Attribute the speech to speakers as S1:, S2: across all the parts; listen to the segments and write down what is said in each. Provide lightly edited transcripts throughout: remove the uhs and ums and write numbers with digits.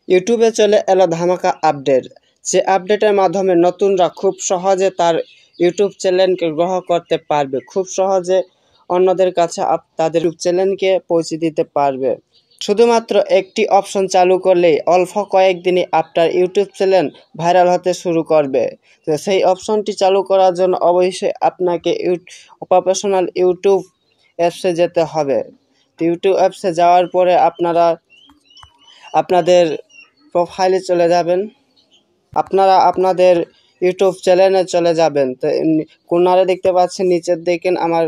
S1: ইউটিউবে চলে এলো ধামাকা আপডেট, যে আপডেটের মাধ্যমে নতুনরা খুব সহজে তার ইউটিউব চ্যানেলকে গ্রহণ করতে পারবে, খুব সহজে অন্যদের কাছে তাদের ইউটিউব চ্যানেলকে পৌঁছে দিতে পারবে। শুধুমাত্র একটি অপশন চালু করলেই অল্প কয়েকদিনই আপনার ইউটিউব চ্যানেল ভাইরাল হতে শুরু করবে। তো সেই অপশনটি চালু করার জন্য অবশ্যই আপনাকে প্রফেশনাল ইউটিউব অ্যাপসে যেতে হবে। তো ইউটিউব অ্যাপসে যাওয়ার পরে আপনারা আপনাদের প্রোফাইলে চলে যাবেন, আপনারা আপনাদের ইউটিউব চ্যানেলে চলে যাবেন। তো কোনারে দেখতে পাচ্ছেন নিচের দেখেন আমার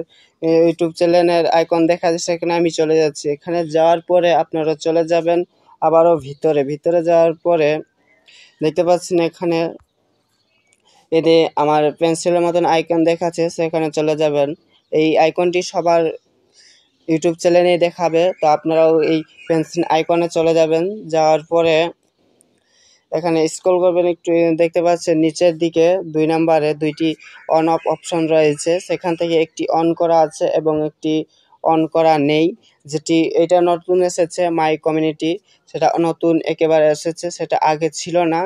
S1: ইউটিউব চ্যানেলের আইকন দেখা যাচ্ছে, সেখানে আমি চলে যাচ্ছি। এখানে যাওয়ার পরে আপনারা চলে যাবেন আবারও ভিতরে যাওয়ার পরে দেখতে পাচ্ছেন এখানে এতে আমার পেন্সিলের মতন আইকন দেখাচ্ছে, সেখানে চলে যাবেন। এই আইকনটি সবার ইউটিউব চ্যানেলেই দেখাবে, তো আপনারাও এই পেন্সিল আইকনে চলে যাবেন। যাওয়ার পরে এখানে স্ক্রল করবেন, একটু দেখতে পাচ্ছেন নিচের দিকে 2 নম্বরে 2টি অন অফ অপশন রয়েছে, সেখান থেকে একটি অন করা আছে এবং একটি অন করা নেই। যেটি এটা নতুন এসেছে মাই কমিউনিটি, সেটা নতুন একেবারে এসেছে, সেটা আগে ছিল না,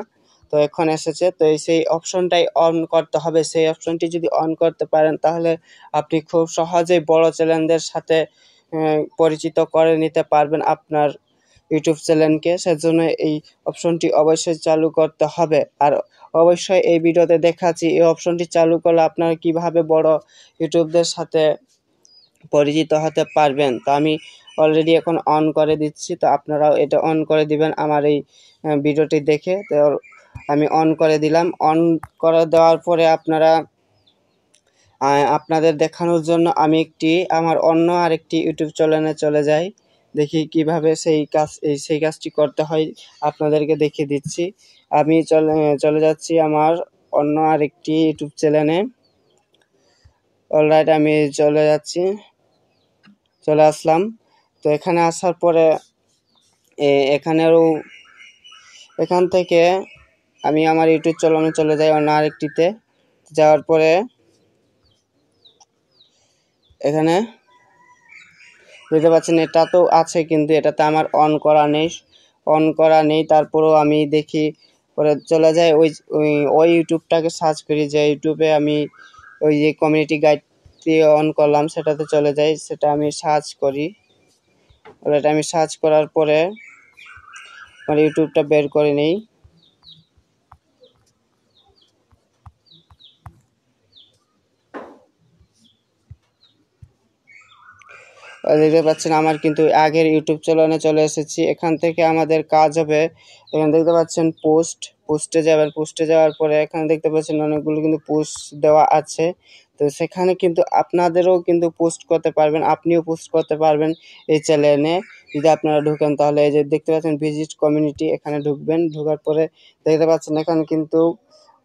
S1: তো এখন এসেছে। তো সেই অপশনটাই অন করতে হবে। সেই অপশনটি যদি অন করতে পারেন তাহলে আপনি খুব সহজেই বড় চ্যানেলদের সাথে পরিচিত করে নিতে পারবেন আপনার ইউটিউব চ্যানেলকে। সেজন্য এই অপশনটি অবশ্যই চালু করতে হবে। আর অবশ্যই এই ভিডিওতে দেখাচ্ছি এই অপশনটি চালু করলে আপনারা কিভাবে বড় ইউটিউবদের সাথে পরিচিত হতে পারবেন। তো আমি অলরেডি এখন অন করে দিচ্ছি, তো আপনারাও এটা অন করে দিবেন আমার এই ভিডিওটি দেখে। তো আমি অন করে দিলাম। অন করে দেওয়ার পরে আপনারা আপনাদের দেখানোর জন্য আমি আমার অন্য আরেকটি ইউটিউব চ্যানেলে চলে যাই, দেখি কিভাবে সেই কাজটি করতে হয়, আপনাদেরকে দেখিয়ে দিচ্ছি। আমি চলে যাচ্ছি আমার অন্য আরেকটি ইউটিউব চ্যানেলে। অলরাইট, আমি চলে আসলাম। তো এখানে আসার পরে এখান থেকে আমি আমার ইউটিউব চ্যানেলে চলে যাই অন্য আরেকটিতে। যাওয়ার পরে এখানে দেখতে পাচ্ছেন এটা তো আছে, কিন্তু এটাতে আমার অন করা নেই। তারপরেও আমি দেখি, পরে চলে যাই ওই ইউটিউবটাকে সার্চ করি, যে ইউটিউবে আমি ওই যে কমিউনিটি গাইডটি অন করলাম সেটাতে চলে যাই, সেটা আমি সার্চ করি। এটা আমি সার্চ করার পরে আমার ইউটিউবটা বের করে নিই। দেখতে পাচ্ছেন আমার কিন্তু আগের ইউটিউব চ্যানেলে চলে এসেছি। এখান থেকে আমাদের কাজ হবে, এখানে দেখতে পাচ্ছেন পোস্টে যাবেন। পোস্টে যাওয়ার পরে এখানে দেখতে পাচ্ছেন অনেকগুলো কিন্তু পোস্ট দেওয়া আছে। তো সেখানে কিন্তু আপনাদেরও কিন্তু পোস্ট করতে পারবেন, আপনিও পোস্ট করতে পারবেন এই চ্যানেলে। যদি আপনারা ঢুকেন তাহলে এই যে দেখতে পাচ্ছেন ভিজিট কমিউনিটি, এখানে ঢুকবেন। ঢোকার পরে দেখতে পাচ্ছেন এখানে কিন্তু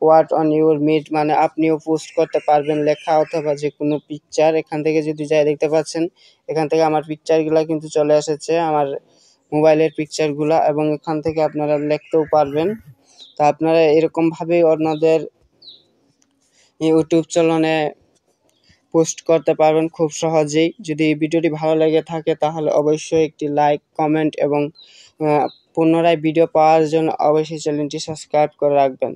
S1: হোয়াট অন ইউর মিট, মানে আপনিও পোস্ট করতে পারবেন লেখা অথবা যে কোনো পিকচার। এখান থেকে যদি যাই দেখতে পাচ্ছেন এখান থেকে আমার পিকচারগুলো কিন্তু চলে এসেছে, আমার মোবাইলের পিকচারগুলো, এবং এখান থেকে আপনারা লিখতেও পারবেন। তা আপনারা এরকমভাবেই অন্যদের ইউটিউব চ্যানেলে পোস্ট করতে পারবেন খুব সহজেই। যদি ভিডিওটি ভালো লেগে থাকে তাহলে অবশ্যই একটি লাইক, কমেন্ট এবং পুনরায় ভিডিও পাওয়ার জন্য অবশ্যই চ্যানেলটি সাবস্ক্রাইব করে রাখবেন।